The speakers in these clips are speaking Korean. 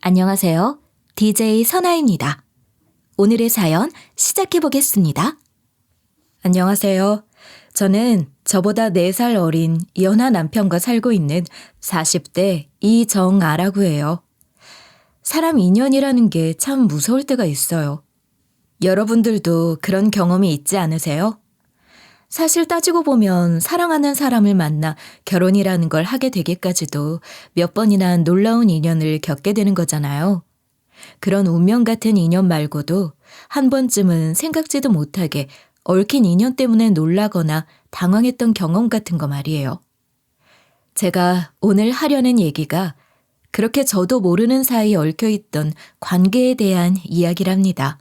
안녕하세요. DJ 선아입니다. 오늘의 사연 시작해 보겠습니다. 안녕하세요. 저는 저보다 4살 어린 연하 남편과 살고 있는 40대 이정아라고 해요. 사람 인연이라는 게 참 무서울 때가 있어요. 여러분들도 그런 경험이 있지 않으세요? 사실 따지고 보면 사랑하는 사람을 만나 결혼이라는 걸 하게 되기까지도 몇 번이나 놀라운 인연을 겪게 되는 거잖아요. 그런 운명 같은 인연 말고도 한 번쯤은 생각지도 못하게 얽힌 인연 때문에 놀라거나 당황했던 경험 같은 거 말이에요. 제가 오늘 하려는 얘기가 그렇게 저도 모르는 사이에 얽혀있던 관계에 대한 이야기랍니다.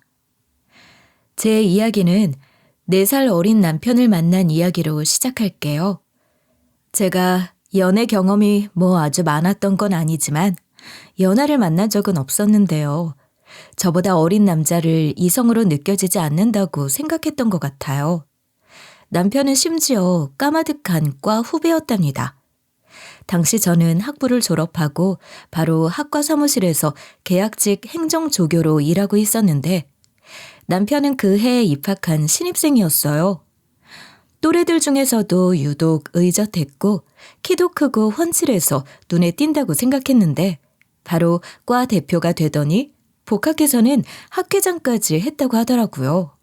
제 이야기는 4살 어린 남편을 만난 이야기로 시작할게요. 제가 연애 경험이 아주 많았던 건 아니지만 연하를 만난 적은 없었는데요. 저보다 어린 남자를 이성으로 느껴지지 않는다고 생각했던 것 같아요. 남편은 심지어 까마득한 과 후배였답니다. 당시 저는 학부를 졸업하고 바로 학과 사무실에서 계약직 행정조교로 일하고 있었는데 남편은 그 해에 입학한 신입생이었어요. 또래들 중에서도 유독 의젓했고 키도 크고 훤칠해서 눈에 띈다고 생각했는데 바로 과 대표가 되더니 복학해서는 학회장까지 했다고 하더라고요.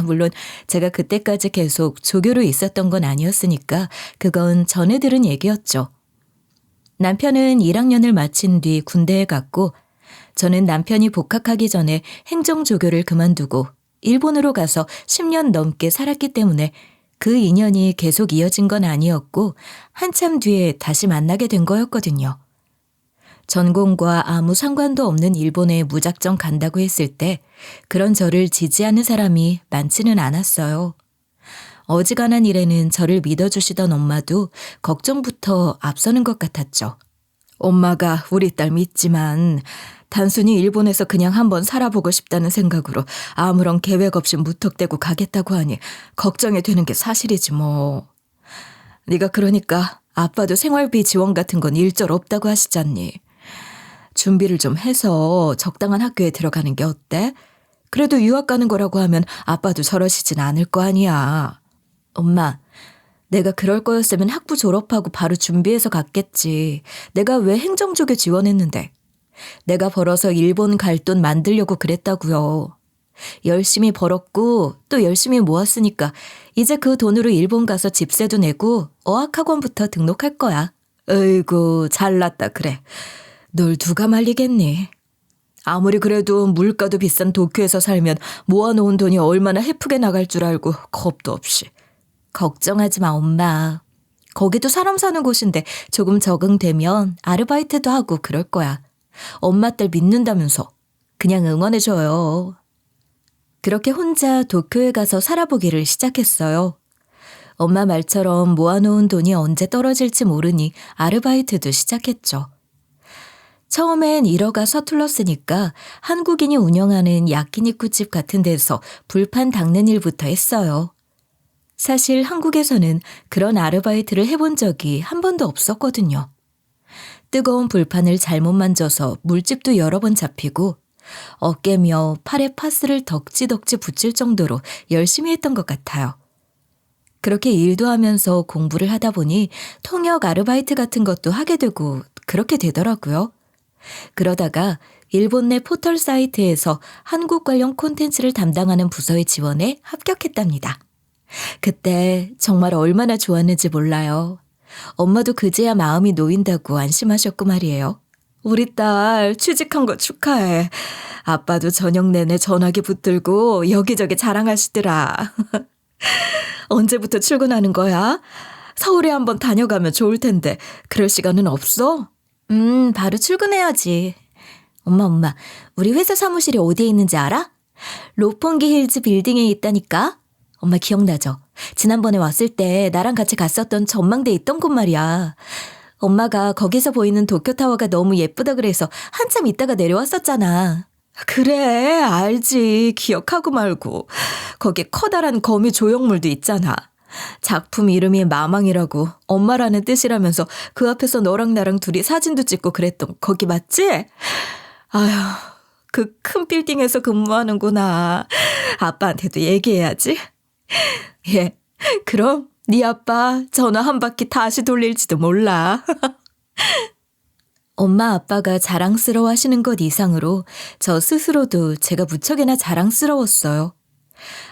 물론 제가 그때까지 계속 조교로 있었던 건 아니었으니까 그건 전에 들은 얘기였죠. 남편은 1학년을 마친 뒤 군대에 갔고 저는 남편이 복학하기 전에 행정조교를 그만두고 일본으로 가서 10년 넘게 살았기 때문에 그 인연이 계속 이어진 건 아니었고 한참 뒤에 다시 만나게 된 거였거든요. 전공과 아무 상관도 없는 일본에 무작정 간다고 했을 때 그런 저를 지지하는 사람이 많지는 않았어요. 어지간한 일에는 저를 믿어주시던 엄마도 걱정부터 앞서는 것 같았죠. 엄마가 우리 딸 믿지만 단순히 일본에서 그냥 한번 살아보고 싶다는 생각으로 아무런 계획 없이 무턱대고 가겠다고 하니 걱정이 되는 게 사실이지 뭐. 네가 그러니까 아빠도 생활비 지원 같은 건 일절 없다고 하시잖니. 준비를 좀 해서 적당한 학교에 들어가는 게 어때? 그래도 유학 가는 거라고 하면 아빠도 저러시진 않을 거 아니야. 엄마, 내가 그럴 거였으면 학부 졸업하고 바로 준비해서 갔겠지. 내가 왜 행정조교 지원했는데. 내가 벌어서 일본 갈 돈 만들려고 그랬다고요. 열심히 벌었고 또 열심히 모았으니까 이제 그 돈으로 일본 가서 집세도 내고 어학학원부터 등록할 거야. 어이구 잘났다 그래. 널 누가 말리겠니? 아무리 그래도 물가도 비싼 도쿄에서 살면 모아놓은 돈이 얼마나 헤프게 나갈 줄 알고 겁도 없이. 걱정하지 마 엄마. 거기도 사람 사는 곳인데 조금 적응되면 아르바이트도 하고 그럴 거야. 엄마 딸 믿는다면서 그냥 응원해줘요. 그렇게 혼자 도쿄에 가서 살아보기를 시작했어요. 엄마 말처럼 모아놓은 돈이 언제 떨어질지 모르니 아르바이트도 시작했죠. 처음엔 일어가 서툴렀으니까 한국인이 운영하는 야끼니쿠집 같은 데서 불판 닦는 일부터 했어요. 사실 한국에서는 그런 아르바이트를 해본 적이 한 번도 없었거든요. 뜨거운 불판을 잘못 만져서 물집도 여러 번 잡히고 어깨며 팔에 파스를 덕지덕지 붙일 정도로 열심히 했던 것 같아요. 그렇게 일도 하면서 공부를 하다 보니 통역 아르바이트 같은 것도 하게 되고 그렇게 되더라고요. 그러다가 일본 내 포털 사이트에서 한국 관련 콘텐츠를 담당하는 부서의 지원에 합격했답니다. 그때 정말 얼마나 좋았는지 몰라요. 엄마도 그제야 마음이 놓인다고 안심하셨고 말이에요. 우리 딸 취직한 거 축하해. 아빠도 저녁 내내 전화기 붙들고 여기저기 자랑하시더라. 언제부터 출근하는 거야? 서울에 한번 다녀가면 좋을 텐데 그럴 시간은 없어? 바로 출근해야지. 엄마, 우리 회사 사무실이 어디에 있는지 알아? 로pongi 힐즈 빌딩에 있다니까? 엄마 기억나죠? 지난번에 왔을 때 나랑 같이 갔었던 전망대 있던 곳 말이야. 엄마가 거기서 보이는 도쿄타워가 너무 예쁘다 그래서 한참 있다가 내려왔었잖아. 그래, 알지. 기억하고 말고. 거기 커다란 거미 조형물도 있잖아. 작품 이름이 마망이라고 엄마라는 뜻이라면서 그 앞에서 너랑 나랑 둘이 사진도 찍고 그랬던 거기 맞지? 아휴, 그 큰 빌딩에서 근무하는구나. 아빠한테도 얘기해야지. 예, 그럼 네 아빠 전화 한 바퀴 다시 돌릴지도 몰라. 엄마 아빠가 자랑스러워 하시는 것 이상으로 저 스스로도 제가 무척이나 자랑스러웠어요.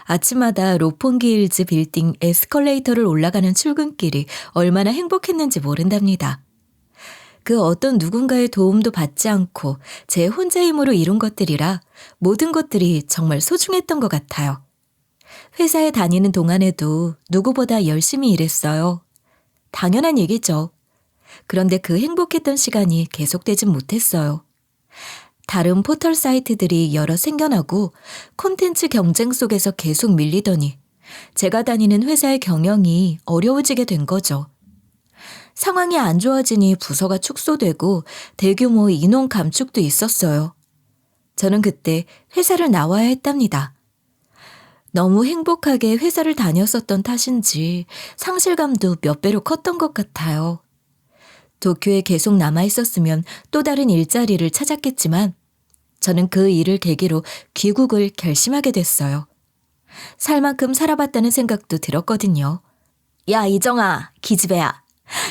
아침마다 로폰기 hills 빌딩 에스컬레이터를 올라가는 출근길이 얼마나 행복했는지 모른답니다. 그 어떤 누군가의 도움도 받지 않고 제 혼자 힘으로 이룬 것들이라 모든 것들이 정말 소중했던 것 같아요. 회사에 다니는 동안에도 누구보다 열심히 일했어요. 당연한 얘기죠. 그런데 그 행복했던 시간이 계속되진 못했어요. 다른 포털 사이트들이 여러 생겨나고 콘텐츠 경쟁 속에서 계속 밀리더니 제가 다니는 회사의 경영이 어려워지게 된 거죠. 상황이 안 좋아지니 부서가 축소되고 대규모 인원 감축도 있었어요. 저는 그때 회사를 나와야 했답니다. 너무 행복하게 회사를 다녔었던 탓인지 상실감도 몇 배로 컸던 것 같아요. 도쿄에 계속 남아있었으면 또 다른 일자리를 찾았겠지만 저는 그 일을 계기로 귀국을 결심하게 됐어요. 살 만큼 살아봤다는 생각도 들었거든요. 야, 이정아, 기집애야.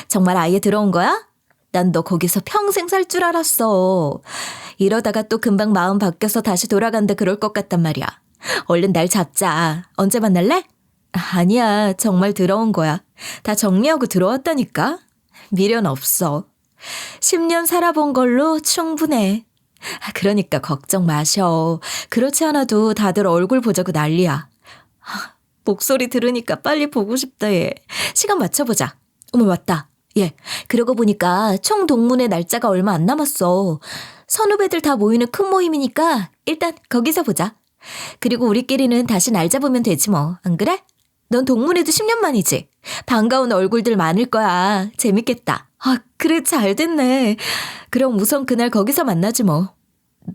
정말 아예 들어온 거야? 난 너 거기서 평생 살 줄 알았어. 이러다가 또 금방 마음 바뀌어서 다시 돌아간다 그럴 것 같단 말이야. 얼른 날 잡자. 언제 만날래? 아니야, 정말 들어온 거야. 다 정리하고 들어왔다니까. 미련 없어. 10년 살아본 걸로 충분해. 그러니까 걱정 마셔. 그렇지 않아도 다들 얼굴 보자고 난리야. 목소리 들으니까 빨리 보고 싶다 얘. 시간 맞춰보자. 어머 맞다. 예. 그러고 보니까 총 동문회 날짜가 얼마 안 남았어. 선후배들 다 모이는 큰 모임이니까 일단 거기서 보자. 그리고 우리끼리는 다시 날 잡으면 되지 뭐. 안 그래? 넌 동문회도 10년 만이지? 반가운 얼굴들 많을 거야. 재밌겠다. 그래 잘 됐네. 그럼 우선 그날 거기서 만나지 뭐.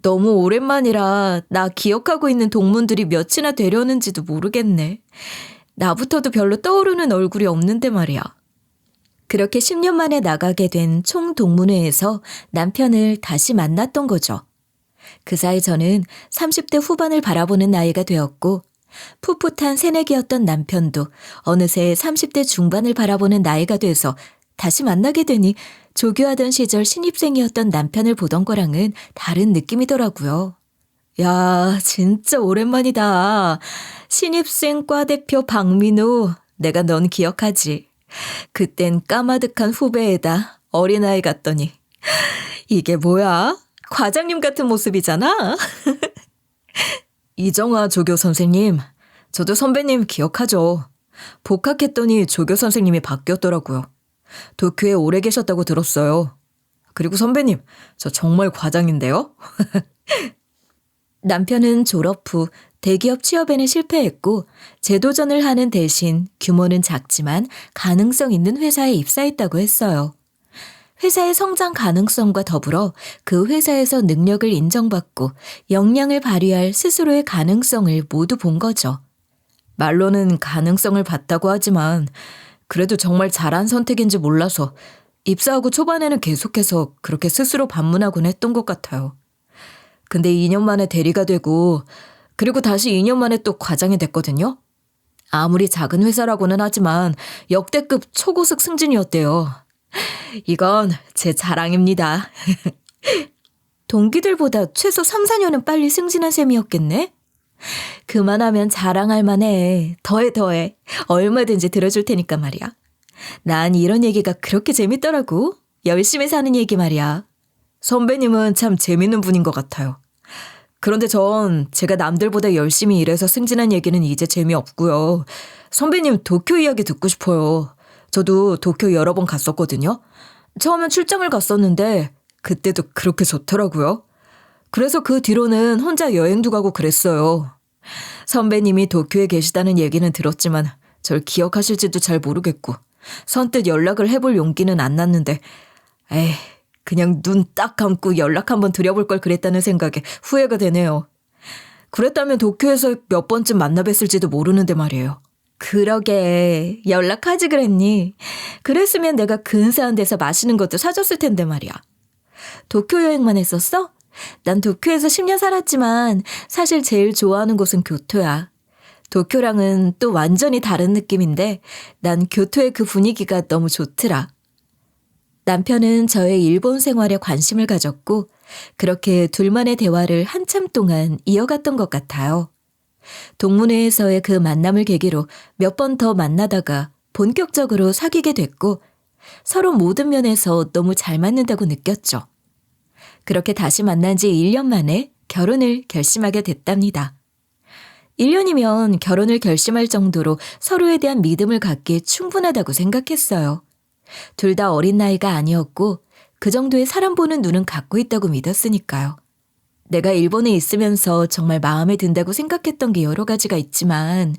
너무 오랜만이라 나 기억하고 있는 동문들이 몇이나 되려는지도 모르겠네. 나부터도 별로 떠오르는 얼굴이 없는데 말이야. 그렇게 10년 만에 나가게 된 총동문회에서 남편을 다시 만났던 거죠. 그 사이 저는 30대 후반을 바라보는 나이가 되었고 풋풋한 새내기였던 남편도 어느새 30대 중반을 바라보는 나이가 돼서 다시 만나게 되니 조교하던 시절 신입생이었던 남편을 보던 거랑은 다른 느낌이더라고요. 야, 진짜 오랜만이다. 신입생 과대표 박민우, 내가 넌 기억하지? 그땐 까마득한 후배에다 어린아이 같더니 이게 뭐야? 과장님 같은 모습이잖아? 이정아 조교 선생님, 저도 선배님 기억하죠. 복학했더니 조교 선생님이 바뀌었더라고요. 도쿄에 오래 계셨다고 들었어요. 그리고 선배님, 저 정말 과장인데요? 남편은 졸업 후 대기업 취업에는 실패했고 재도전을 하는 대신 규모는 작지만 가능성 있는 회사에 입사했다고 했어요. 회사의 성장 가능성과 더불어 그 회사에서 능력을 인정받고 역량을 발휘할 스스로의 가능성을 모두 본 거죠. 말로는 가능성을 봤다고 하지만 그래도 정말 잘한 선택인지 몰라서 입사하고 초반에는 계속해서 그렇게 스스로 반문하곤 했던 것 같아요. 근데 2년 만에 대리가 되고 그리고 다시 2년 만에 또 과장이 됐거든요. 아무리 작은 회사라고는 하지만 역대급 초고속 승진이었대요. 이건 제 자랑입니다. 동기들보다 최소 3, 4년은 빨리 승진한 셈이었겠네? 그만하면 자랑할 만해. 더해. 얼마든지 들어줄 테니까 말이야. 난 이런 얘기가 그렇게 재밌더라고. 열심히 사는 얘기 말이야. 선배님은 참 재밌는 분인 것 같아요. 그런데 전 제가 남들보다 열심히 일해서 승진한 얘기는 이제 재미없고요. 선배님 도쿄 이야기 듣고 싶어요. 저도 도쿄 여러 번 갔었거든요. 처음엔 출장을 갔었는데 그때도 그렇게 좋더라고요. 그래서 그 뒤로는 혼자 여행도 가고 그랬어요. 선배님이 도쿄에 계시다는 얘기는 들었지만 절 기억하실지도 잘 모르겠고 선뜻 연락을 해볼 용기는 안 났는데 그냥 눈 딱 감고 연락 한번 드려볼 걸 그랬다는 생각에 후회가 되네요. 그랬다면 도쿄에서 몇 번쯤 만나 뵀을지도 모르는데 말이에요. 그러게 연락하지 그랬니? 그랬으면 내가 근사한 데서 마시는 것도 사줬을 텐데 말이야. 도쿄 여행만 했었어? 난 도쿄에서 10년 살았지만 사실 제일 좋아하는 곳은 교토야. 도쿄랑은 또 완전히 다른 느낌인데 난 교토의 그 분위기가 너무 좋더라. 남편은 저의 일본 생활에 관심을 가졌고 그렇게 둘만의 대화를 한참 동안 이어갔던 것 같아요. 동문회에서의 그 만남을 계기로 몇 번 더 만나다가 본격적으로 사귀게 됐고 서로 모든 면에서 너무 잘 맞는다고 느꼈죠. 그렇게 다시 만난 지 1년 만에 결혼을 결심하게 됐답니다. 1년이면 결혼을 결심할 정도로 서로에 대한 믿음을 갖기에 충분하다고 생각했어요. 둘 다 어린 나이가 아니었고 그 정도의 사람 보는 눈은 갖고 있다고 믿었으니까요. 내가 일본에 있으면서 정말 마음에 든다고 생각했던 게 여러 가지가 있지만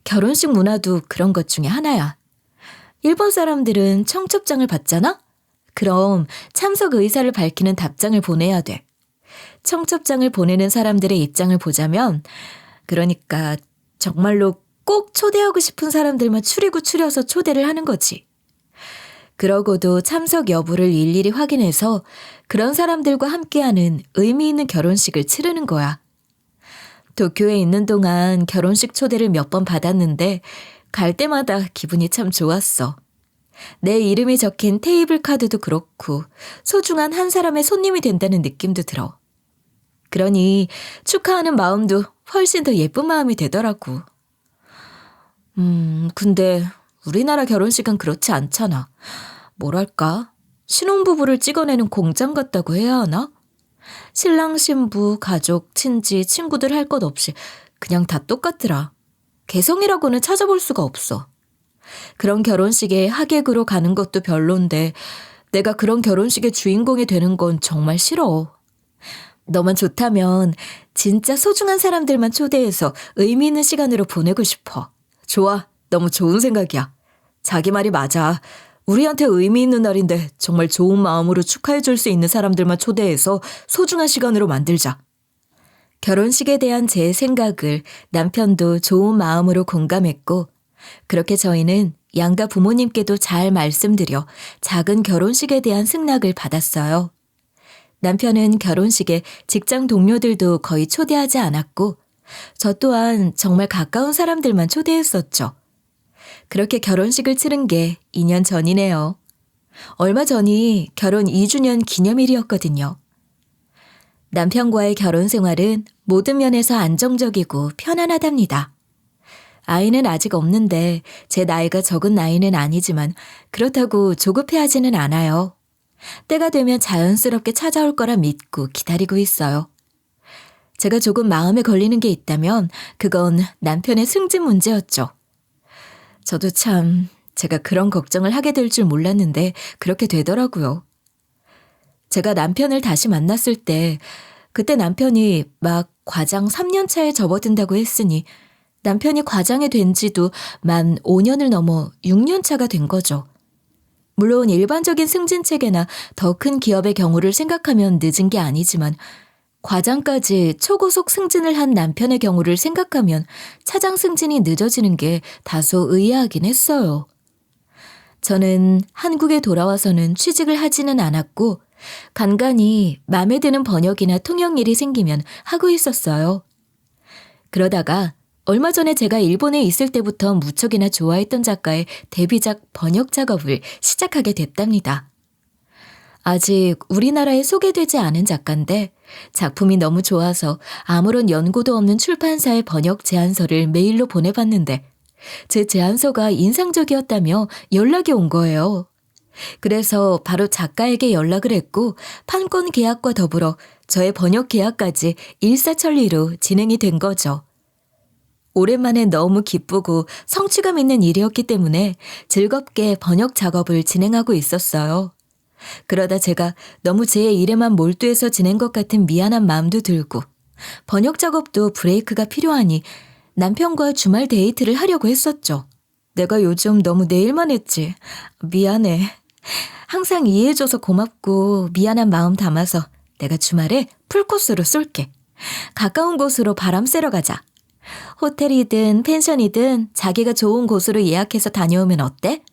결혼식 문화도 그런 것 중에 하나야. 일본 사람들은 청첩장을 받잖아? 그럼 참석 의사를 밝히는 답장을 보내야 돼. 청첩장을 보내는 사람들의 입장을 보자면 그러니까 정말로 꼭 초대하고 싶은 사람들만 추려서 초대를 하는 거지. 그러고도 참석 여부를 일일이 확인해서 그런 사람들과 함께하는 의미 있는 결혼식을 치르는 거야. 도쿄에 있는 동안 결혼식 초대를 몇 번 받았는데 갈 때마다 기분이 참 좋았어. 내 이름이 적힌 테이블 카드도 그렇고 소중한 한 사람의 손님이 된다는 느낌도 들어. 그러니 축하하는 마음도 훨씬 더 예쁜 마음이 되더라고. 근데 우리나라 결혼식은 그렇지 않잖아. 뭐랄까? 신혼부부를 찍어내는 공장 같다고 해야 하나? 신랑, 신부, 가족, 친지, 친구들 할 것 없이 그냥 다 똑같더라. 개성이라고는 찾아볼 수가 없어. 그런 결혼식에 하객으로 가는 것도 별론데 내가 그런 결혼식의 주인공이 되는 건 정말 싫어. 너만 좋다면 진짜 소중한 사람들만 초대해서 의미 있는 시간으로 보내고 싶어. 좋아. 너무 좋은 생각이야. 자기 말이 맞아. 우리한테 의미 있는 날인데 정말 좋은 마음으로 축하해 줄 수 있는 사람들만 초대해서 소중한 시간으로 만들자. 결혼식에 대한 제 생각을 남편도 좋은 마음으로 공감했고 그렇게 저희는 양가 부모님께도 잘 말씀드려 작은 결혼식에 대한 승낙을 받았어요. 남편은 결혼식에 직장 동료들도 거의 초대하지 않았고 저 또한 정말 가까운 사람들만 초대했었죠. 그렇게 결혼식을 치른 게 2년 전이네요. 얼마 전이 결혼 2주년 기념일이었거든요. 남편과의 결혼 생활은 모든 면에서 안정적이고 편안하답니다. 아이는 아직 없는데 제 나이가 적은 나이는 아니지만 그렇다고 조급해하지는 않아요. 때가 되면 자연스럽게 찾아올 거라 믿고 기다리고 있어요. 제가 조금 마음에 걸리는 게 있다면 그건 남편의 승진 문제였죠. 저도 참 제가 그런 걱정을 하게 될 줄 몰랐는데 그렇게 되더라고요. 제가 남편을 다시 만났을 때 그때 남편이 막 과장 3년 차에 접어든다고 했으니 남편이 과장이 된 지도 만 5년을 넘어 6년 차가 된 거죠. 물론 일반적인 승진 체계나 더 큰 기업의 경우를 생각하면 늦은 게 아니지만 과장까지 초고속 승진을 한 남편의 경우를 생각하면 차장 승진이 늦어지는 게 다소 의아하긴 했어요. 저는 한국에 돌아와서는 취직을 하지는 않았고 간간히 마음에 드는 번역이나 통역 일이 생기면 하고 있었어요. 그러다가 얼마 전에 제가 일본에 있을 때부터 무척이나 좋아했던 작가의 데뷔작 번역 작업을 시작하게 됐답니다. 아직 우리나라에 소개되지 않은 작가인데 작품이 너무 좋아서 아무런 연고도 없는 출판사에 번역 제안서를 메일로 보내봤는데 제 제안서가 인상적이었다며 연락이 온 거예요. 그래서 바로 작가에게 연락을 했고 판권 계약과 더불어 저의 번역 계약까지 일사천리로 진행이 된 거죠. 오랜만에 너무 기쁘고 성취감 있는 일이었기 때문에 즐겁게 번역 작업을 진행하고 있었어요. 그러다 제가 너무 제 일에만 몰두해서 지낸 것 같은 미안한 마음도 들고 번역 작업도 브레이크가 필요하니 남편과 주말 데이트를 하려고 했었죠. 내가 요즘 너무 내 일만 했지. 미안해. 항상 이해해줘서 고맙고 미안한 마음 담아서 내가 주말에 풀코스로 쏠게. 가까운 곳으로 바람 쐬러 가자. 호텔이든 펜션이든 자기가 좋은 곳으로 예약해서 다녀오면 어때?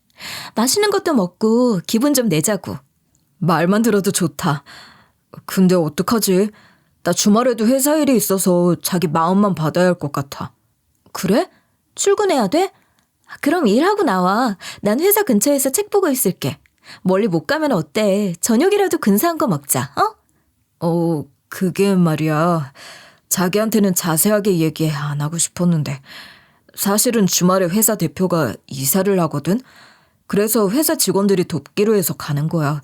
맛있는 것도 먹고 기분 좀 내자고. 말만 들어도 좋다. 근데 어떡하지? 나 주말에도 회사 일이 있어서 자기 마음만 받아야 할 것 같아. 그래? 출근해야 돼? 그럼 일하고 나와. 난 회사 근처에서 책 보고 있을게. 멀리 못 가면 어때? 저녁이라도 근사한 거 먹자, 그게 말이야. 자기한테는 자세하게 얘기 안 하고 싶었는데 사실은 주말에 회사 대표가 이사를 하거든? 그래서 회사 직원들이 돕기로 해서 가는 거야.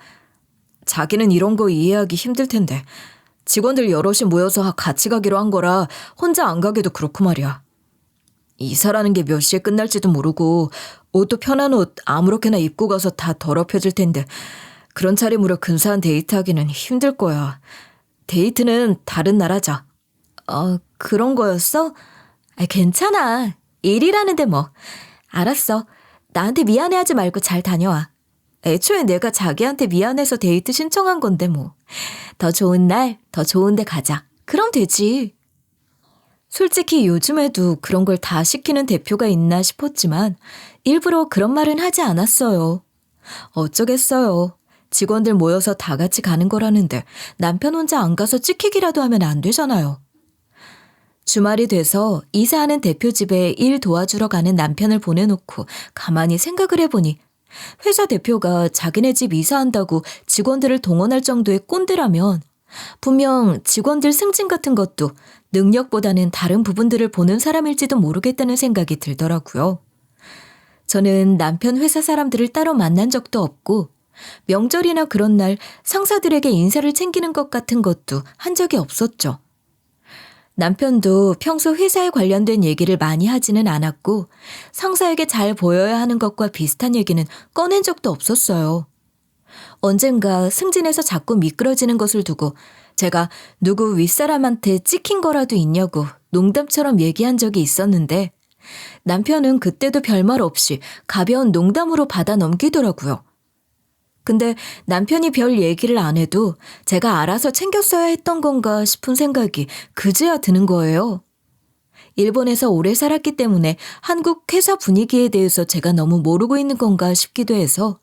자기는 이런 거 이해하기 힘들 텐데 직원들 여럿이 모여서 같이 가기로 한 거라 혼자 안 가기도 그렇고 말이야. 이사라는 게 몇 시에 끝날지도 모르고 옷도 편한 옷 아무렇게나 입고 가서 다 더럽혀질 텐데 그런 차림으로 근사한 데이트하기는 힘들 거야. 데이트는 다른 날 하자. 그런 거였어? 괜찮아. 일이라는데 뭐. 알았어. 나한테 미안해하지 말고 잘 다녀와. 애초에 내가 자기한테 미안해서 데이트 신청한 건데 뭐. 더 좋은 날, 더 좋은 데 가자. 그럼 되지. 솔직히 요즘에도 그런 걸 다 시키는 대표가 있나 싶었지만 일부러 그런 말은 하지 않았어요. 어쩌겠어요. 직원들 모여서 다 같이 가는 거라는데 남편 혼자 안 가서 찍히기라도 하면 안 되잖아요. 주말이 돼서 이사하는 대표 집에 일 도와주러 가는 남편을 보내놓고 가만히 생각을 해보니 회사 대표가 자기네 집 이사한다고 직원들을 동원할 정도의 꼰대라면 분명 직원들 승진 같은 것도 능력보다는 다른 부분들을 보는 사람일지도 모르겠다는 생각이 들더라고요. 저는 남편 회사 사람들을 따로 만난 적도 없고 명절이나 그런 날 상사들에게 인사를 챙기는 것 같은 것도 한 적이 없었죠. 남편도 평소 회사에 관련된 얘기를 많이 하지는 않았고 상사에게 잘 보여야 하는 것과 비슷한 얘기는 꺼낸 적도 없었어요. 언젠가 승진해서 자꾸 미끄러지는 것을 두고 제가 누구 윗사람한테 찍힌 거라도 있냐고 농담처럼 얘기한 적이 있었는데 남편은 그때도 별말 없이 가벼운 농담으로 받아 넘기더라고요. 근데 남편이 별 얘기를 안 해도 제가 알아서 챙겼어야 했던 건가 싶은 생각이 그제야 드는 거예요. 일본에서 오래 살았기 때문에 한국 회사 분위기에 대해서 제가 너무 모르고 있는 건가 싶기도 해서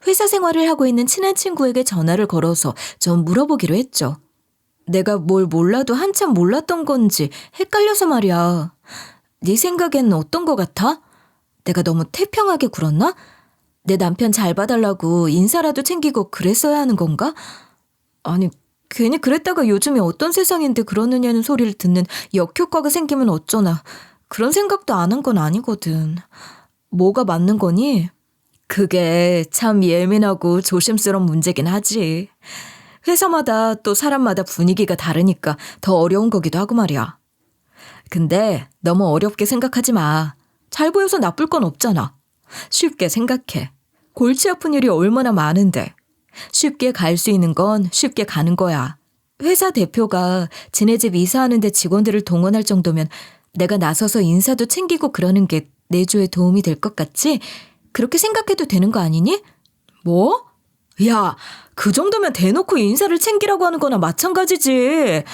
회사 생활을 하고 있는 친한 친구에게 전화를 걸어서 좀 물어보기로 했죠. 내가 뭘 몰라도 한참 몰랐던 건지 헷갈려서 말이야. 네 생각엔 어떤 거 같아? 내가 너무 태평하게 굴었나? 내 남편 잘 봐달라고 인사라도 챙기고 그랬어야 하는 건가? 아니, 괜히 그랬다가 요즘에 어떤 세상인데 그러느냐는 소리를 듣는 역효과가 생기면 어쩌나. 그런 생각도 안 한 건 아니거든. 뭐가 맞는 거니? 그게 참 예민하고 조심스러운 문제긴 하지. 회사마다 또 사람마다 분위기가 다르니까 더 어려운 거기도 하고 말이야. 근데 너무 어렵게 생각하지 마. 잘 보여서 나쁠 건 없잖아. 쉽게 생각해. 골치 아픈 일이 얼마나 많은데. 쉽게 갈 수 있는 건 쉽게 가는 거야. 회사 대표가 지네 집 이사하는데 직원들을 동원할 정도면 내가 나서서 인사도 챙기고 그러는 게 내조에 도움이 될 것 같지? 그렇게 생각해도 되는 거 아니니? 뭐? 야, 그 정도면 대놓고 인사를 챙기라고 하는 거나 마찬가지지.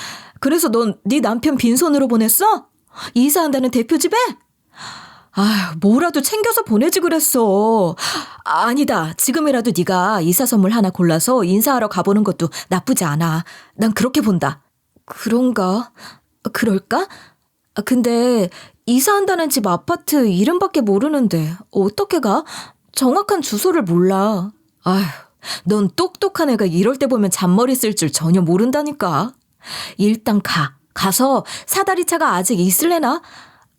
그래서 넌 네 남편 빈손으로 보냈어? 이사한다는 대표 집에? 뭐라도 챙겨서 보내지 그랬어. 아니다. 지금이라도 네가 이사 선물 하나 골라서 인사하러 가보는 것도 나쁘지 않아. 난 그렇게 본다. 그런가? 그럴까? 근데 이사한다는 집 아파트 이름밖에 모르는데 어떻게 가? 정확한 주소를 몰라. 넌 똑똑한 애가 이럴 때 보면 잔머리 쓸 줄 전혀 모른다니까. 일단 가서 사다리차가 아직 있을래나?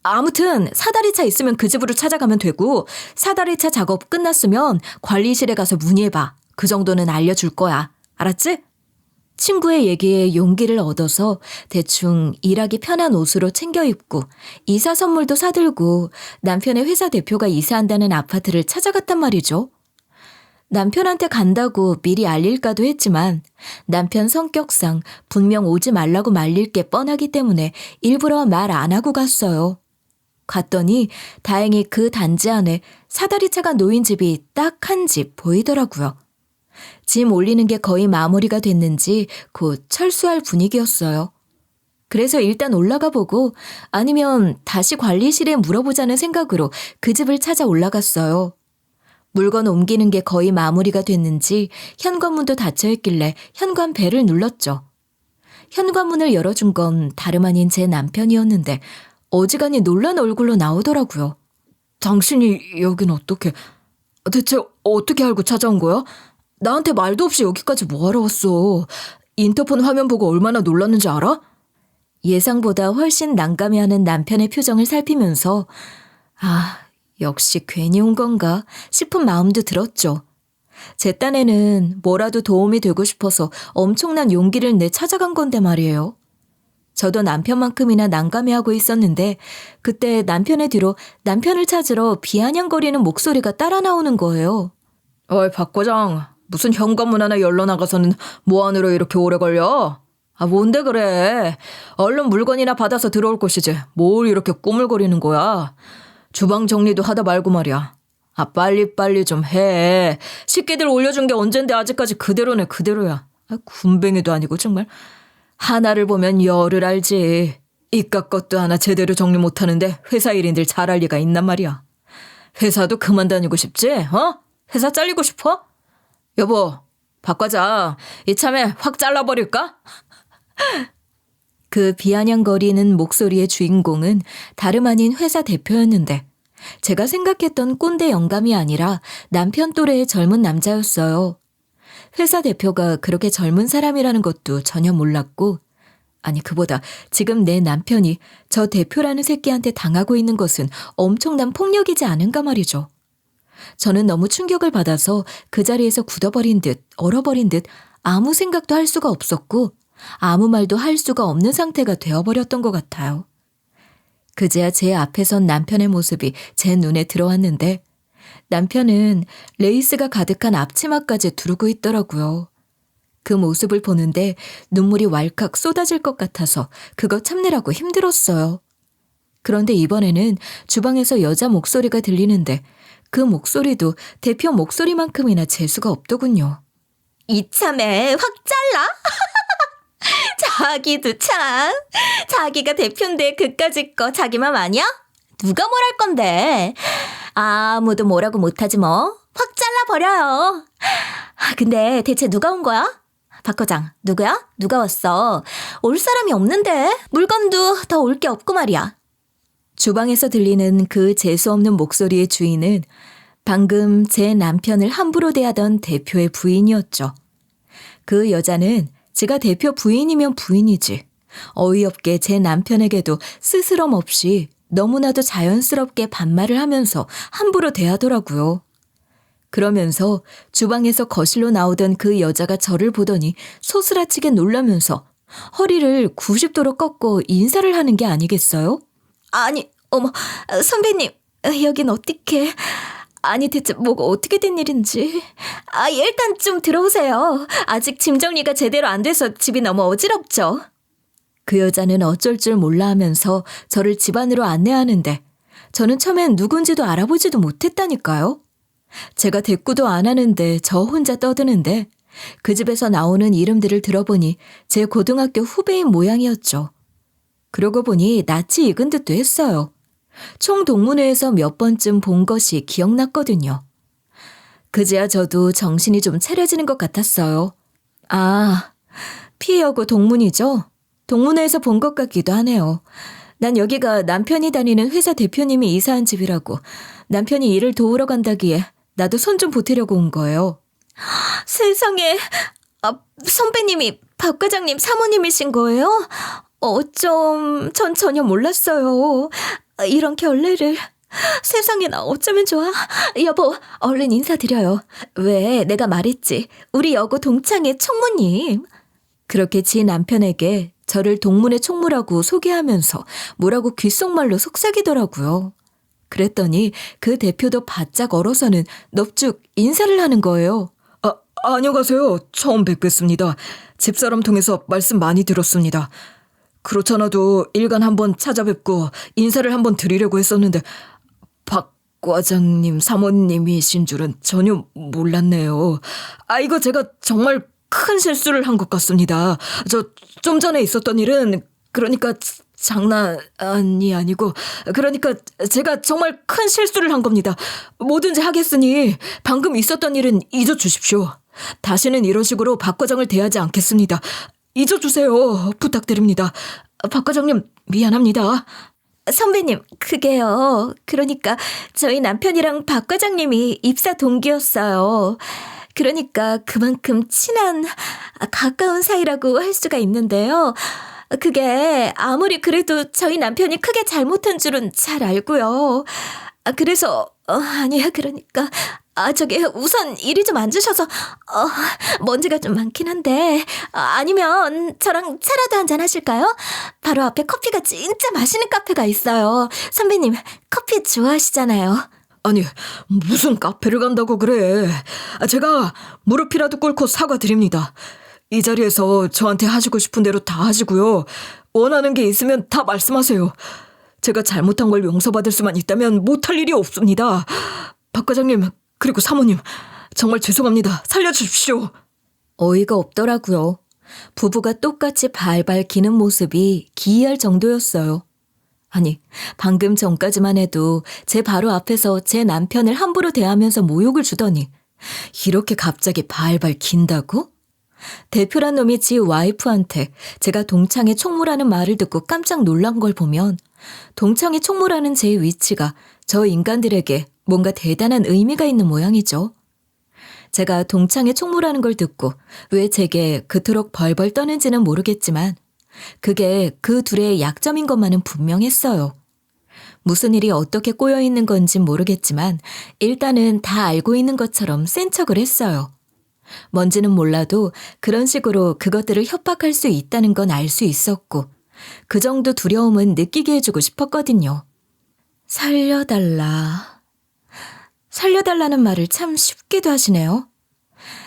아무튼 사다리차 있으면 그 집으로 찾아가면 되고 사다리차 작업 끝났으면 관리실에 가서 문의해봐. 그 정도는 알려줄 거야. 알았지? 친구의 얘기에 용기를 얻어서 대충 일하기 편한 옷으로 챙겨 입고 이사 선물도 사들고 남편의 회사 대표가 이사한다는 아파트를 찾아갔단 말이죠. 남편한테 간다고 미리 알릴까도 했지만 남편 성격상 분명 오지 말라고 말릴 게 뻔하기 때문에 일부러 말 안 하고 갔어요. 갔더니 다행히 그 단지 안에 사다리차가 놓인 집이 딱 한 집 보이더라고요. 짐 올리는 게 거의 마무리가 됐는지 곧 철수할 분위기였어요. 그래서 일단 올라가 보고 아니면 다시 관리실에 물어보자는 생각으로 그 집을 찾아 올라갔어요. 물건 옮기는 게 거의 마무리가 됐는지 현관문도 닫혀있길래 현관 벨을 눌렀죠. 현관문을 열어준 건 다름 아닌 제 남편이었는데 어지간히 놀란 얼굴로 나오더라고요. 당신이 여긴 어떻게, 대체 어떻게 알고 찾아온 거야? 나한테 말도 없이 여기까지 뭐하러 왔어? 인터폰 화면 보고 얼마나 놀랐는지 알아? 예상보다 훨씬 난감해하는 남편의 표정을 살피면서 역시 괜히 온 건가 싶은 마음도 들었죠. 제 딴에는 뭐라도 도움이 되고 싶어서 엄청난 용기를 내 찾아간 건데 말이에요. 저도 남편만큼이나 난감해하고 있었는데 그때 남편의 뒤로 남편을 찾으러 비아냥거리는 목소리가 따라 나오는 거예요. 어이, 박 과장, 무슨 현관문 하나 열러나가서는 뭐하느라 이렇게 오래 걸려? 뭔데 그래? 얼른 물건이나 받아서 들어올 것이지. 뭘 이렇게 꾸물거리는 거야? 주방 정리도 하다 말고 말이야. 빨리빨리 좀 해. 식기들 올려준 게 언젠데 아직까지 그대로네, 그대로야. 군뱅이도 아니고 정말. 하나를 보면 열을 알지. 이깟 것도 하나 제대로 정리 못하는데 회사 일인들 잘할 리가 있단 말이야. 회사도 그만 다니고 싶지? 회사 잘리고 싶어? 여보, 박 과장, 이참에 확 잘라버릴까? 그 비아냥거리는 목소리의 주인공은 다름 아닌 회사 대표였는데 제가 생각했던 꼰대 영감이 아니라 남편 또래의 젊은 남자였어요. 회사 대표가 그렇게 젊은 사람이라는 것도 전혀 몰랐고, 아니 그보다 지금 내 남편이 저 대표라는 새끼한테 당하고 있는 것은 엄청난 폭력이지 않은가 말이죠. 저는 너무 충격을 받아서 그 자리에서 굳어버린 듯 얼어버린 듯 아무 생각도 할 수가 없었고 아무 말도 할 수가 없는 상태가 되어버렸던 것 같아요. 그제야 제 앞에 선 남편의 모습이 제 눈에 들어왔는데 남편은 레이스가 가득한 앞치마까지 두르고 있더라고요. 그 모습을 보는데 눈물이 왈칵 쏟아질 것 같아서 그거 참느라고 힘들었어요. 그런데 이번에는 주방에서 여자 목소리가 들리는데 그 목소리도 대표 목소리만큼이나 재수가 없더군요. 이참에 확 잘라? 자기도 참. 자기가 대표인데 그까짓 거 자기 맘 아니야? 누가 뭘 할 건데. 아무도 뭐라고 못하지 뭐. 확 잘라버려요. 근데 대체 누가 온 거야? 박 과장, 누구야? 누가 왔어? 올 사람이 없는데. 물건도 더 올 게 없고 말이야. 주방에서 들리는 그 재수없는 목소리의 주인은 방금 제 남편을 함부로 대하던 대표의 부인이었죠. 그 여자는 제가 대표 부인이면 부인이지. 어이없게 제 남편에게도 스스럼 없이 너무나도 자연스럽게 반말을 하면서 함부로 대하더라고요. 그러면서 주방에서 거실로 나오던 그 여자가 저를 보더니 소스라치게 놀라면서 허리를 90도로 꺾고 인사를 하는 게 아니겠어요? 아니, 어머, 선배님, 여긴 어떻게... 아니 대체 뭐가 어떻게 된 일인지. 일단 좀 들어오세요. 아직 짐 정리가 제대로 안 돼서 집이 너무 어지럽죠. 그 여자는 어쩔 줄 몰라 하면서 저를 집 안으로 안내하는데 저는 처음엔 누군지도 알아보지도 못했다니까요. 제가 대꾸도 안 하는데 저 혼자 떠드는데 그 집에서 나오는 이름들을 들어보니 제 고등학교 후배인 모양이었죠. 그러고 보니 낯이 익은 듯도 했어요. 총동문회에서 몇 번쯤 본 것이 기억났거든요. 그제야 저도 정신이 좀 차려지는 것 같았어요. 피해여고 동문이죠? 동문회에서 본 것 같기도 하네요. 난 여기가 남편이 다니는 회사 대표님이 이사한 집이라고. 남편이 일을 도우러 간다기에 나도 손 좀 보태려고 온 거예요. 세상에, 선배님이 박 과장님 사모님이신 거예요? 어쩜 전 전혀 몰랐어요. 이런 결례를. 세상에 나 어쩌면 좋아. 여보, 얼른 인사드려요. 왜, 내가 말했지. 우리 여고 동창의 총무님. 그렇게 지 남편에게 저를 동문회 총무라고 소개하면서 뭐라고 귓속말로 속삭이더라고요. 그랬더니 그 대표도 바짝 얼어서는 넙죽 인사를 하는 거예요. 안녕하세요. 처음 뵙겠습니다. 집사람 통해서 말씀 많이 들었습니다. 그렇잖아도 일간 한번 찾아뵙고 인사를 한번 드리려고 했었는데 박 과장님 사모님이신 줄은 전혀 몰랐네요. 이거 제가 정말 큰 실수를 한 것 같습니다. 좀 전에 있었던 일은 그러니까 장난이 아니고 그러니까 제가 정말 큰 실수를 한 겁니다. 뭐든지 하겠으니 방금 있었던 일은 잊어주십시오. 다시는 이런 식으로 박 과장을 대하지 않겠습니다. 잊어주세요. 부탁드립니다. 박 과장님, 미안합니다. 선배님, 그게요. 그러니까 저희 남편이랑 박 과장님이 입사 동기였어요. 그러니까 그만큼 친한, 가까운 사이라고 할 수가 있는데요. 그게 아무리 그래도 저희 남편이 크게 잘못한 줄은 잘 알고요. 그래서, 아니야, 그러니까. 저기, 우선 이리 좀 앉으셔서, 먼지가 좀 많긴 한데, 아니면 저랑 차라도 한잔 하실까요? 바로 앞에 커피가 진짜 맛있는 카페가 있어요. 선배님, 커피 좋아하시잖아요. 아니, 무슨 카페를 간다고 그래. 제가 무릎이라도 꿇고 사과드립니다. 이 자리에서 저한테 하시고 싶은 대로 다 하시고요. 원하는 게 있으면 다 말씀하세요. 제가 잘못한 걸 용서받을 수만 있다면 못할 일이 없습니다. 박 과장님, 그리고 사모님, 정말 죄송합니다. 살려주십시오. 어이가 없더라고요. 부부가 똑같이 발발 기는 모습이 기이할 정도였어요. 아니, 방금 전까지만 해도 제 바로 앞에서 제 남편을 함부로 대하면서 모욕을 주더니 이렇게 갑자기 발발 긴다고? 대표란 놈이 지 와이프한테 제가 동창회 총무라는 말을 듣고 깜짝 놀란 걸 보면 동창회 총무라는 제 위치가 저 인간들에게 뭔가 대단한 의미가 있는 모양이죠. 제가 동창회 총무라는 걸 듣고 왜 제게 그토록 벌벌 떠는지는 모르겠지만 그게 그 둘의 약점인 것만은 분명했어요. 무슨 일이 어떻게 꼬여 있는 건진 모르겠지만 일단은 다 알고 있는 것처럼 센 척을 했어요. 뭔지는 몰라도 그런 식으로 그것들을 협박할 수 있다는 건 알 수 있었고 그 정도 두려움은 느끼게 해주고 싶었거든요. 살려달라. 살려달라는 말을 참 쉽게도 하시네요.